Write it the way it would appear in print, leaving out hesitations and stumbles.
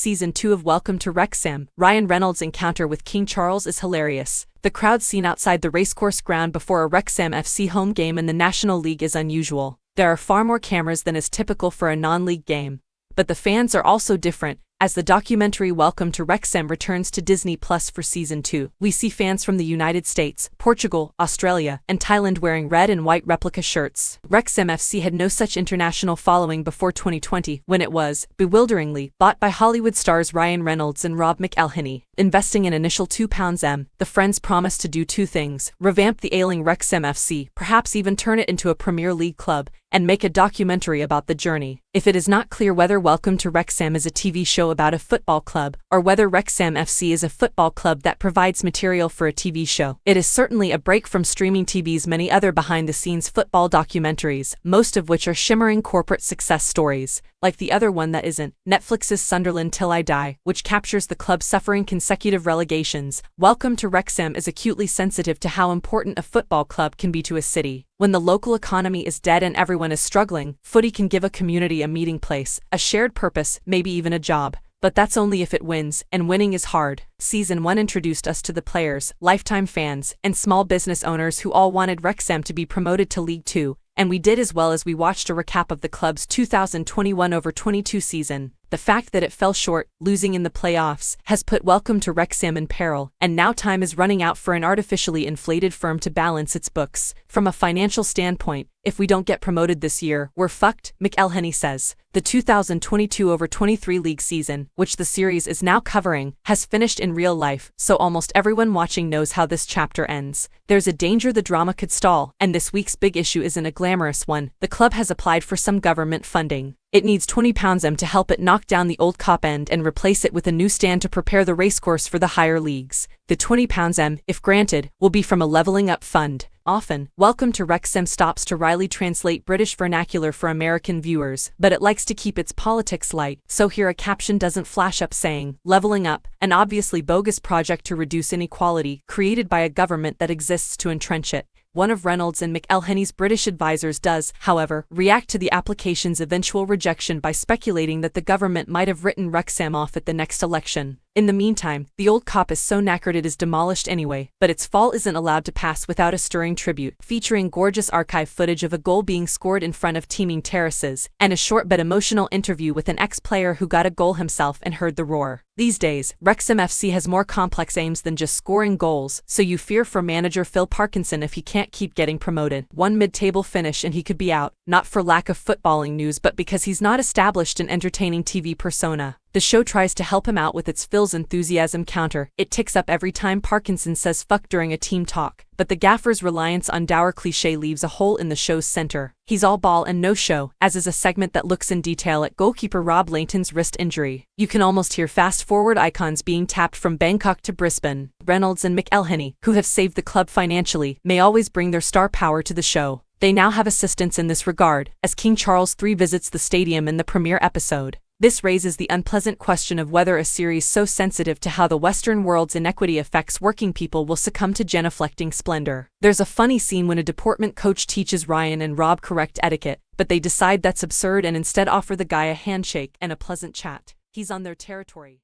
Season 2 of Welcome to Wrexham. Ryan Reynolds' encounter with King Charles is hilarious. The crowd seen outside the racecourse ground before a Wrexham FC home game in the National League is unusual. There are far more cameras than is typical for a non-league game. But the fans are also different. As the documentary Welcome to Wrexham returns to Disney Plus for Season 2, we see fans from the United States, Portugal, Australia, and Thailand wearing red and white replica shirts. Wrexham FC had no such international following before 2020, when it was, bewilderingly, bought by Hollywood stars Ryan Reynolds and Rob McElhenney. Investing an initial £2 the Friends promised to do two things: revamp the ailing Wrexham FC, perhaps even turn it into a Premier League club, and make a documentary about the journey. If it is not clear whether Welcome to Wrexham is a TV show about a football club, or whether Wrexham FC is a football club that provides material for a TV show, it is certainly a break from streaming TV's many other behind-the-scenes football documentaries, most of which are shimmering corporate success stories, like the other one that isn't, Netflix's Sunderland Till I Die, which captures the club suffering consecutive relegations. Welcome to Wrexham is acutely sensitive to how important a football club can be to a city. When the local economy is dead and everyone is struggling, footy can give a community a meeting place, a shared purpose, maybe even a job. But that's only if it wins, and winning is hard. Season 1 introduced us to the players, lifetime fans, and small business owners who all wanted Wrexham to be promoted to League 2, and we did as well as we watched a recap of the club's 2021-22 season. The fact that it fell short, losing in the playoffs, has put Welcome to Wrexham in peril, and now time is running out for an artificially inflated firm to balance its books. From a financial standpoint, if we don't get promoted this year, we're fucked, McElhenney says. The 2022-23 league season, which the series is now covering, has finished in real life, so almost everyone watching knows how this chapter ends. There's a danger the drama could stall, and this week's big issue isn't a glamorous one. The club has applied for some government funding. It needs £20 to help it knock down the old Cop End and replace it with a new stand to prepare the racecourse for the higher leagues. The £20, if granted, will be from a levelling up fund. Often, Welcome to Wrexham stops to wryly translate British vernacular for American viewers, but it likes to keep its politics light, so here a caption doesn't flash up saying, "Levelling Up," an obviously bogus project to reduce inequality, created by a government that exists to entrench it. One of Reynolds and McElhenney's British advisors does, however, react to the application's eventual rejection by speculating that the government might have written Wrexham off at the next election. In the meantime, the old cop is so knackered it is demolished anyway, but its fall isn't allowed to pass without a stirring tribute, featuring gorgeous archive footage of a goal being scored in front of teeming terraces, and a short but emotional interview with an ex-player who got a goal himself and heard the roar. These days, Wrexham FC has more complex aims than just scoring goals, so you fear for manager Phil Parkinson if he can't keep getting promoted. One mid-table finish and he could be out, not for lack of footballing news but because he's not established an entertaining TV persona. The show tries to help him out with its Phil's enthusiasm counter. It ticks up every time Parkinson says fuck during a team talk, but the gaffer's reliance on dour cliché leaves a hole in the show's center. He's all ball and no show, as is a segment that looks in detail at goalkeeper Rob Lainton's wrist injury. You can almost hear fast-forward icons being tapped from Bangkok to Brisbane. Reynolds and McElhenney, who have saved the club financially, may always bring their star power to the show. They now have assistance in this regard, as King Charles III visits the stadium in the premiere episode. This raises the unpleasant question of whether a series so sensitive to how the Western world's inequity affects working people will succumb to genuflecting splendor. There's a funny scene when a deportment coach teaches Ryan and Rob correct etiquette, but they decide that's absurd and instead offer the guy a handshake and a pleasant chat. He's on their territory.